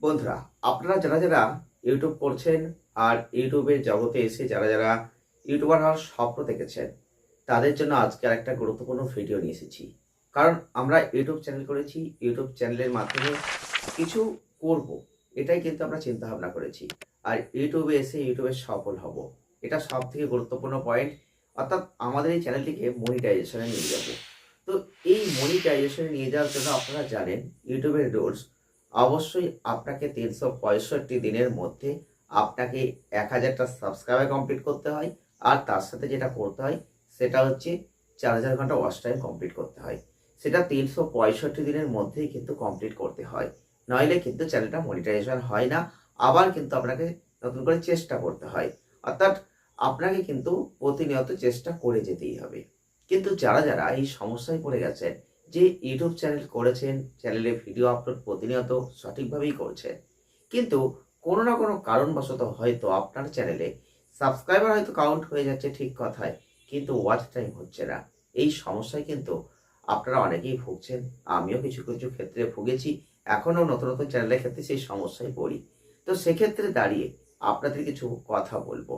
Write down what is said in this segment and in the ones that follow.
বন্ধুরা, আপনারা যারা যারা ইউটিউব করছেন আর ইউটিউবের জগতে এসে যারা যারা ইউটিউবার হওয়ার স্বপ্ন দেখেছেন, তাদের জন্য আজকে একটা গুরুত্বপূর্ণ ভিডিও নিয়ে এসেছি। কারণ আমরা ইউটিউব চ্যানেল করেছি, ইউটিউব চ্যানেলের মাধ্যমে কিছু করব, এটাই কিন্তু আমরা চিন্তা ভাবনা করেছি। আর ইউটিউবে এসে ইউটিউবে সফল হব, এটা সব থেকে গুরুত্বপূর্ণ পয়েন্ট। অর্থাৎ আমাদের এই চ্যানেলটিকে মনিটাইজেশনে নিয়ে যাব। তো এই মনিটাইজেশনে নিয়ে যাওয়ার জন্য আপনারা জানেন ইউটিউবের রুলস। অবশ্যই আপনাকে 365 দিনের মধ্যে আপনাকে 1000টা সাবস্ক্রাইবার কমপ্লিট করতে হয়। আর তার সাথে যেটা করতে হয় সেটা হচ্ছে 4000 ঘন্টা ওয়াচ টাইম কমপ্লিট করতে হয়। সেটা 365 দিনের মধ্যেই কিন্তু কমপ্লিট করতে হয়, নইলে কিন্তু চ্যানেলটা মনিটাইজেশন হয় না। আবার কিন্তু আপনাকে নতুন করে চেষ্টা করতে হয়। অর্থাৎ আপনাকে কিন্তু প্রতিনিয়ত চেষ্টা করে যেতেই হবে। কিন্তু যারা যারা এই সমস্যায় পড়ে গেছেন যে ইউটিউব চ্যানেল করেছেন, চ্যানেলে ভিডিও আপলোড প্রতিনিয়ত সঠিকভাবেই করছেন, কিন্তু কোনো না কোনো কারণবশত হয়তো আপনার চ্যানেলে সাবস্ক্রাইবার হয়তো কাউন্ট হয়ে যাচ্ছে ঠিক কথায়, কিন্তু ওয়াচ টাইম হচ্ছে না। এই সমস্যায় কিন্তু আপনারা অনেকেই ভুগছেন, আমিও কিছু কিছু ক্ষেত্রে ভুগেছি। এখনও নতুন নতুন চ্যানেলের ক্ষেত্রে সেই সমস্যায় পড়ি। তো সেক্ষেত্রে দাঁড়িয়ে আপনাদের কিছু কথা বলবো।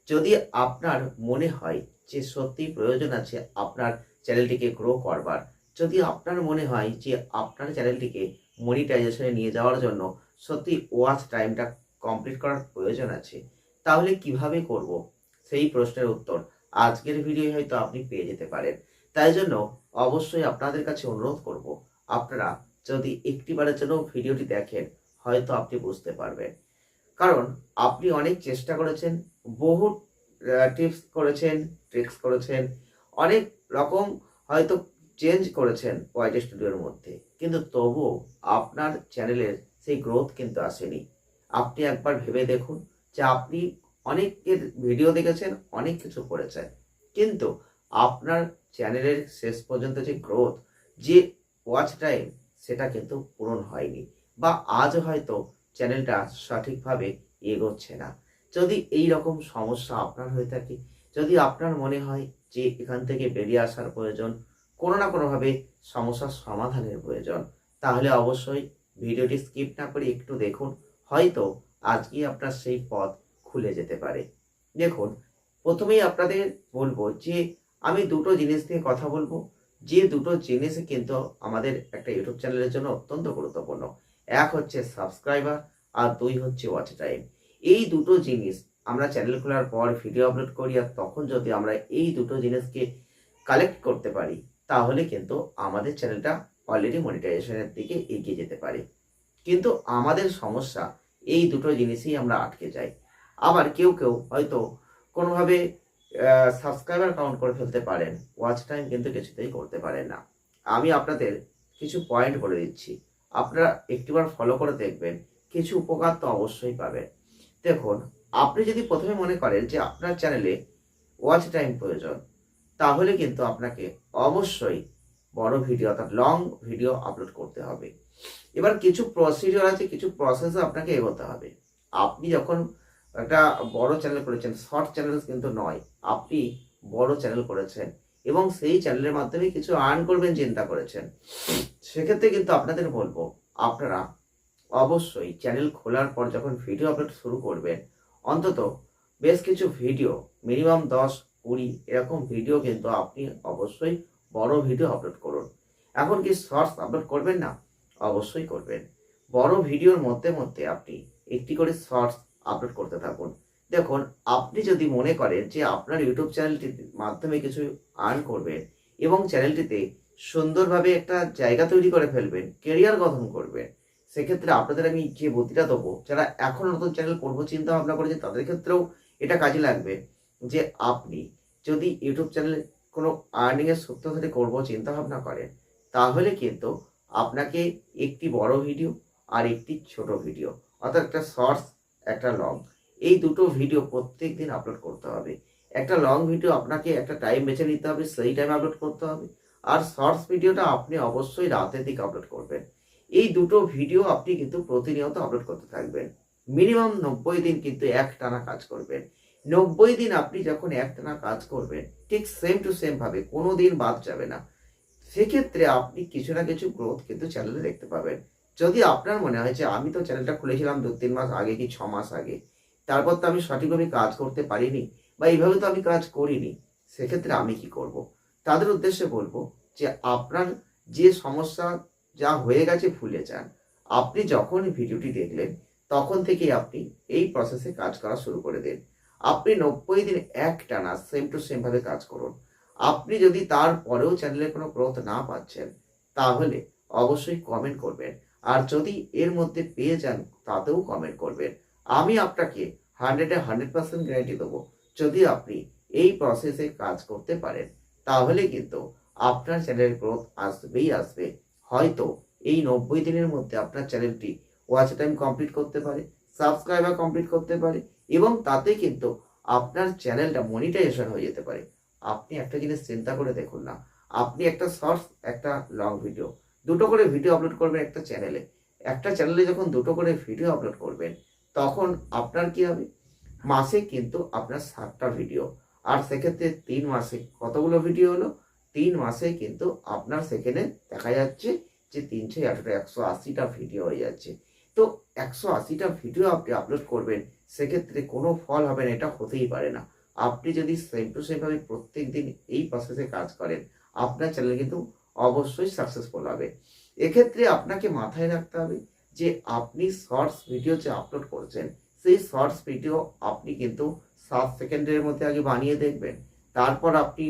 যদি আপনার মনে হয় যে সত্যি প্রয়োজন আছে আপনার চ্যানেলটিকে গ্রো করবার, যদি আপনার মনে হয় যে আপনার চ্যানেলটিকে মনিটাইজেশনে নিয়ে যাওয়ার জন্য সত্যি ওয়াচ টাইমটা কমপ্লিট করার প্রয়োজন আছে, তাহলে কিভাবে করব সেই প্রশ্নের উত্তর আজকের ভিডিও হয়তো আপনি পেয়ে যেতে পারেন। তাই জন্য অবশ্যই আপনাদের কাছে অনুরোধ করব, আপনারা যদি একটিবারের জন্য ভিডিওটি দেখেন হয়তো আপনি বুঝতে পারবেন। কারণ আপনি অনেক চেষ্টা করেছেন, বহু টিপস করেছেন, ট্রিক্স করেছেন, অনেক রকম হয়তো চেঞ্জ করেছেন ওয়াইটি স্টুডিওর মধ্যে, কিন্তু তবুও আপনার চ্যানেলের সেই গ্রোথ কিন্তু আসেনি। আপনি একবার ভেবে দেখুন যে আপনি অনেকের ভিডিও দেখেছেন, অনেক কিছু করেছেন, কিন্তু আপনার চ্যানেলের শেষ পর্যন্ত যে গ্রোথ, যে ওয়াচ টাইম, সেটা কিন্তু পূরণ হয়নি, বা আজ হয়তো চ্যানেলটা সঠিকভাবে এগোচ্ছে না। যদি এই রকম সমস্যা আপনার হয়ে থাকে, যদি আপনার মনে হয় যে এখান থেকে বেরিয়ে আসার প্রয়োজন, কোনো না কোনোভাবে সমস্যার সমাধানের প্রয়োজন, তাহলে অবশ্যই ভিডিওটি স্কিপ না করে একটু দেখুন, হয়তো আজকেই আপনার সেই পথ খুলে যেতে পারে। দেখুন, প্রথমেই আপনাদের বলবো যে আমি দুটো জিনিস নিয়ে কথা বলবো, যে দুটো জিনিস কিন্তু আমাদের একটা ইউটিউব চ্যানেলের জন্য অত্যন্ত গুরুত্বপূর্ণ। এক হচ্ছে সাবস্ক্রাইবার, আর দুই হচ্ছে ওয়াচ টাইম। এই দুটো জিনিস আমরা চ্যানেল খোলার পর ভিডিও আপলোড করি, আর তখন যদি আমরা এই দুটো জিনিসকে কালেক্ট করতে পারি, তাহলে কিন্তু আমাদের চ্যানেলটা অলরেডি মনিটাইজেশনের দিকে এগিয়ে যেতে পারে। কিন্তু আমাদের সমস্যা এই দুটো জিনিসেই আমরা আটকে যাই। আবার কেউ কেউ হয়তো কোনোভাবে সাবস্ক্রাইবার কাউন্ট করে ফেলতে পারেন, ওয়াচ টাইম কিন্তু কিছুতেই করতে পারেন না। আমি আপনাদের কিছু পয়েন্ট বলে দিচ্ছি, আপনারা একটিবার ফলো করে দেখবেন, কিছু উপকার তো অবশ্যই পাবেন। দেখুন, আপনি যদি প্রথমে মনে করেন যে আপনার চ্যানেলে ওয়াচ টাইম প্রয়োজন, তাহলে কিন্তু আপনাকে অবশ্যই বড় ভিডিও অর্থাৎ লং ভিডিও আপলোড করতে হবে। এবার কিছু প্রসিডিওর আছে, কিছু প্রসেসে আপনাকে এগোতে হবে। আপনি যখন একটা বড় চ্যানেল করেছেন, শর্ট চ্যানেল কিন্তু নয়, আপনি বড় চ্যানেল করেছেন এবং সেই চ্যানেলের মাধ্যমে কিছু আর্ন করবেন চিন্তা করেছেন, সেক্ষেত্রে কিন্তু আপনাদের বলবো, আপনারা অবশ্যই চ্যানেল খোলার পর যখন ভিডিও আপলোড শুরু করবেন, অন্তত বেশ কিছু ভিডিও, মিনিমাম 10-20 এরকম ভিডিও কিন্তু আপনি অবশ্যই বড় ভিডিও আপলোড করুন। এখন কি শর্টস আপলোড করবেন না? অবশ্যই করবেন। বড় ভিডিওর মধ্যে মধ্যে আপনি একটি করে শর্টস আপলোড করতে থাকুন। দেখুন, আপনি যদি মনে করেন যে আপনার ইউটিউব চ্যানেলটির মাধ্যমে কিছু আর্ন করবেন এবং চ্যানেলটিতে সুন্দরভাবে একটা জায়গা তৈরি করে ফেলবেন, কেরিয়ার গঠন করবেন, সেক্ষেত্রে আপনাদের আমি যে বুদ্ধিটা দেবো, যারা এখন নতুন চ্যানেল করবো চিন্তা ভাবনা করেছে তাদের ক্ষেত্রেও এটা কাজে লাগবে। যে আপনি যদি ইউটিউব চ্যানেলে কোনো আর্নিংয়ের সূত্র ধরে করবো চিন্তা ভাবনা করেন, তাহলে কিন্তু আপনাকে একটি বড় ভিডিও আর একটি ছোট ভিডিও, অর্থাৎ একটা শর্টস, একটা লং, এই দুটো ভিডিও প্রত্যেক দিন আপলোড করতে হবে। একটা লং ভিডিও আপনাকে একটা টাইম বেছে নিতে হবে, সেই টাইমে আপলোড করতে হবে। আর শর্টস ভিডিওটা আপনি অবশ্যই রাতের দিকে আপলোড করবেন। এই দুটো ভিডিও আপনি কিন্তু প্রতিনিয়ত আপলোড করতে থাকবেন। মিনিমাম 90 দিন কিন্তু একটানা কাজ করবেন। 90 দিন আপনি যখন একটানা কাজ করবেন, ঠিক সেম টু সেম ভাবে কোনো দিন বাদ যাবে না, সেক্ষেত্রে আপনি কিছু না কিছু গ্রোথ কিন্তু চ্যানেলে দেখতে পাবেন। যদি আপনার মনে হয় যে আমি তো চ্যানেলটা খুলেছিলাম 2-3 মাস আগে কি 6 মাস আগে, তারপর তো আমি সঠিকভাবে কাজ করতে পারিনি বা এইভাবে তো আমি কাজ করিনি, সেক্ষেত্রে আমি কি করব? তাদের উদ্দেশ্যে বলবো যে আপনার যে সমস্যা যা হয়ে গেছে ভুলে যান। আপনি যখন ভিডিওটি দেখলেন তখন থেকেই আপনি এই প্রসেসে কাজ করা শুরু করে দিন। আপনি 90 দিন একটানা সেম টু সেম ভাবে কাজ করুন। আপনি যদি তারপরেও চ্যানেলে কোনো গ্রোথ না পাচ্ছেন, তাহলে অবশ্যই কমেন্ট করবেন। আর যদি এর মধ্যে পেয়ে যান তাতেও কমেন্ট করবেন। আমি আপনাকে 100 এ 100% গ্যারান্টি দেবো, যদি আপনি এই প্রসেসে কাজ করতে পারেন তাহলে কিন্তু আপনার চ্যানেলের গ্রোথ আসবেই আসবে। হয়তো এই 90 দিনের মধ্যে আপনার চ্যানেলটি ওয়াচ টাইম কমপ্লিট করতে পারে, সাবস্ক্রাইবার কমপ্লিট করতে পারে এবং তাতে কিন্তু আপনার চ্যানেলটা মনিটাইজেশন হয়ে যেতে পারে। আপনি একটা জিনিস চিন্তা করে দেখুন না, আপনি একটা শর্টস, একটা লং ভিডিও, দুটো করে ভিডিও আপলোড করবেন একটা চ্যানেলে। একটা চ্যানেলে যখন দুটো করে ভিডিও আপলোড করবেন, তখন আপনার কি হবে? মাসে কিন্তু আপনার 7টা ভিডিও। আর সেক্ষেত্রে 3 মাসে কতগুলো ভিডিও হলো? 3 মাসে কিন্তু আপনার সেখানে দেখা যাচ্ছে যে 318টা 180টা ভিডিও হয়ে যাচ্ছে। তো 180টা ভিডিও আপনি আপলোড করবেন, সেক্ষেত্রে কোনো ফল হবে না, এটা হতেই পারে না। আপনি যদি সেম টু সেম ভাবে প্রত্যেক দিন এই প্রসেসে কাজ করেন, আপনার চ্যানেল কিন্তু অবশ্যই সাকসেসফুল হবে। এক্ষেত্রে আপনাকে মাথায় রাখতে হবে যে আপনি শর্টস ভিডিও যে আপলোড করছেন, সেই শর্টস ভিডিও আপনি কিন্তু 7 সেকেন্ডের মধ্যে আগে বানিয়ে দেখবেন। তারপর আপনি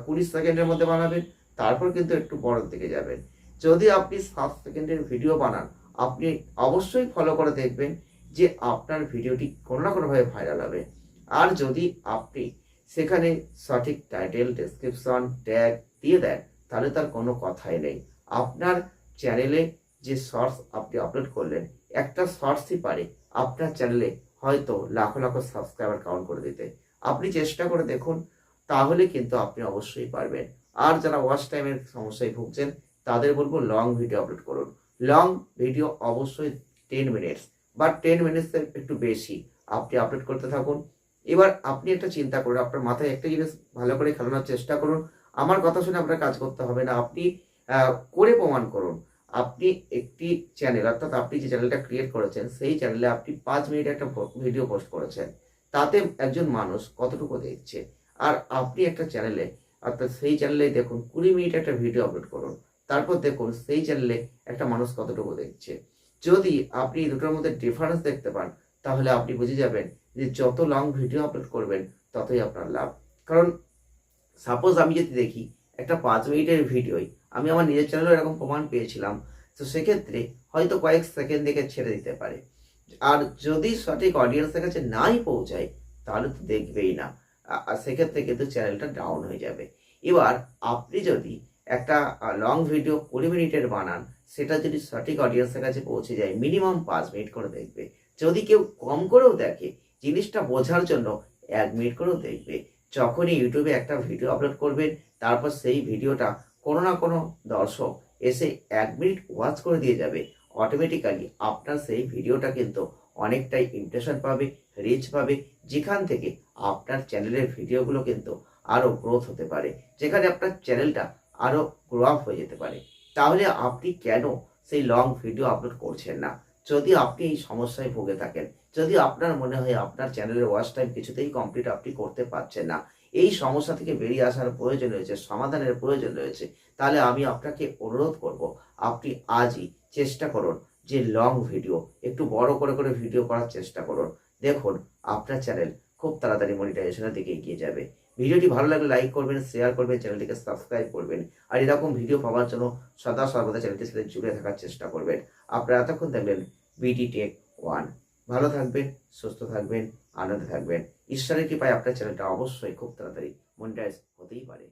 20 সেকেন্ডের মধ্যে বানাবেন। তারপর কিন্তু একটু বড়র দিকে যাবেন। যদি আপনি 7 সেকেন্ডের ভিডিও বানান, আপনি অবশ্যই ফলো করে দেখবেন যে আপনার ভিডিওটি কোনো না কোনোভাবে ভাইরাল হবে। আর যদি আপনি সেখানে সঠিক টাইটেল, ডেসক্রিপশন, ট্যাগ দিয়ে দেন, তাহলে তার কোনো কথাই নেই। আপনার চ্যানেলে যে শর্টস আপনি আপলোড করলেন, একটা শর্টসই পারে আপনার চ্যানেলে হয়তো লাখো লাখো সাবস্ক্রাইবার কাউন্ট করে দিতে। আপনি চেষ্টা করে দেখুন, তাহলে কিন্তু আপনি অবশ্যই পারবেন। আর যারা ওয়াচ টাইমের সমস্যায় ভুগছেন, তাদের বলবো লং ভিডিও আপলোড করুন। লং ভিডিও অবশ্যই 10 মিনিটস বা 10 মিনিটসের একটু বেশি আপনি আপলোড করতে থাকুন। এবার আপনি একটা চিন্তা করুন, আপনার মাথায় একটা জিনিস ভালো করে খেলানোর চেষ্টা করুন। আমার কথা শুনে আপনার কাজ করতে হবে না, আপনি করে প্রমাণ করুন। আপনি একটি চ্যানেল, অর্থাৎ আপনি যে চ্যানেলটা ক্রিয়েট করেছেন, সেই চ্যানেলে আপনি 5 মিনিট একটা ভিডিও পোস্ট করেছেন। তাতে একজন মানুষ কতটুকু দেখছে। আর আপনি একটা চ্যানেলে, অর্থাৎ সেই চ্যানেলে দেখুন 20 মিনিট একটা ভিডিও আপলোড করুন। তারপর দেখুন সেই চ্যানেলে একটা মানুষ কতটুকু দেখছে। যদি আপনি এই দুটোর মধ্যে ডিফারেন্স দেখতে পান, তাহলে আপনি বুঝে যাবেন যে যত লং ভিডিও আপলোড করবেন ততই আপনার লাভ। কারণ সাপোজ আমি যদি দেখি একটা 5 মিনিটের ভিডিওই, আমি আমার নিজের চ্যানেলেও এরকম প্রমাণ পেয়েছিলাম, তো সেক্ষেত্রে হয়তো কয়েক সেকেন্ড দেখে ছেড়ে দিতে পারে। আর যদি সঠিক অডিয়েন্সের কাছে নাই পৌঁছায়, তাহলে তো দেখবেই না। আর সেক্ষেত্রে কিন্তু চ্যানেলটা ডাউন হয়ে যাবে। এবার আপনি যদি একটা লং ভিডিও 20 মিনিটের বানান, সেটা যদি সঠিক অডিয়েন্সের কাছে পৌঁছে যায়, মিনিমাম 5 মিনিট করে দেখবে। যদি কেউ কম করেও দেখে, জিনিসটা বোঝার জন্য 1 মিনিট করেও দেখবে। যখনই ইউটিউবে একটা ভিডিও আপলোড করবেন, তারপর সেই ভিডিওটা কোনো না কোনো দর্শক এসে 1 মিনিট ওয়াচ করে দিয়ে যাবে, অটোমেটিক্যালি আপনার সেই ভিডিওটা কিন্তু অনেকটাই ইমপ্রেশন পাবে, রিচ পাবে, যেখান থেকে আপনার চ্যানেলের ভিডিওগুলো কিন্তু আরও গ্রোথ হতে পারে, যেখানে আপনার চ্যানেলটা আরও গ্রো আপ হয়ে যেতে পারে। তাহলে আপনি কেন সেই লং ভিডিও আপলোড করছেন না? যদি আপনি এই সমস্যায় ভুগে থাকেন, যদি আপনার মনে হয় আপনার চ্যানেলের ওয়াচ টাইম কিছুতেই কমপ্লিট আপনি করতে পারছেন না, এই সমস্যা থেকে বেরিয়ে আসার প্রয়োজন রয়েছে, সমাধানের প্রয়োজন রয়েছে, তাহলে আমি আপনাকে অনুরোধ করব, আপনি আজই চেষ্টা করুন যে লং ভিডিও একটু বড় করে করে ভিডিও করার চেষ্টা করুন। দেখুন আপনার চ্যানেল খুব তাড়াতাড়ি মনিটাইজেশনের দিকে এগিয়ে যাবে। ভিডিওটি ভালো লাগলে লাইক করবেন, শেয়ার করবেন, চ্যানেলটিকে সাবস্ক্রাইব করবেন। আর এরকম ভিডিও পাওয়ার জন্য সদা সর্বদা চ্যানেলটির সাথে জুড়ে থাকার চেষ্টা করবেন। আপনারা এতক্ষণ দেখলেন বিডি টেক 1। ভালো থাকবেন, সুস্থ থাকবেন, আনন্দে থাকবেন। ঈশ্বরের কৃপায় আপনার চ্যানেলটা অবশ্যই খুব তাড়াতাড়ি মনিটাইজ হতেই পারে।